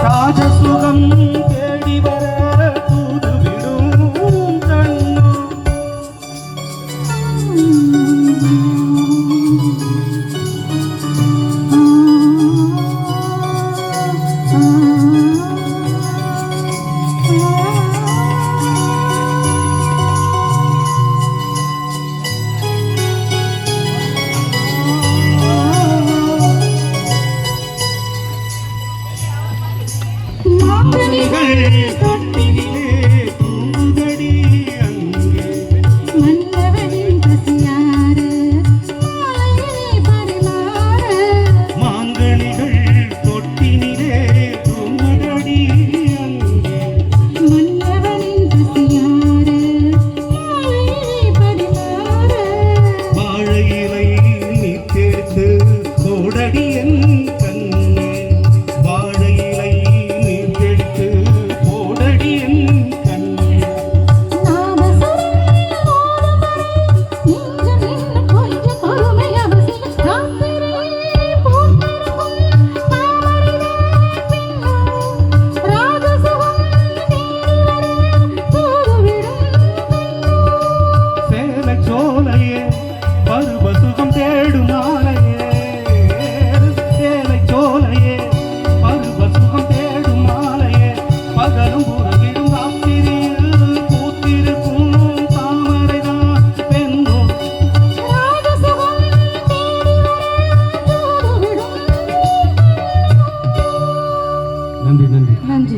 ராஜசுகம் தேடி வர தூது விடும் கண்ணு தொட்டிலே தூங்குதடி அங்கே மன்னவனின் பசியார மாலையிலே பரிமாற மாங்கனிகள் தொட்டினிலே தூங்குதடி அங்கே மன்னவனின் பசியார மாலையிலே பரிமாற வாழை இலை நீ தேர்த்து கோடடி என் கண்ணே வாழை இலை சோலையே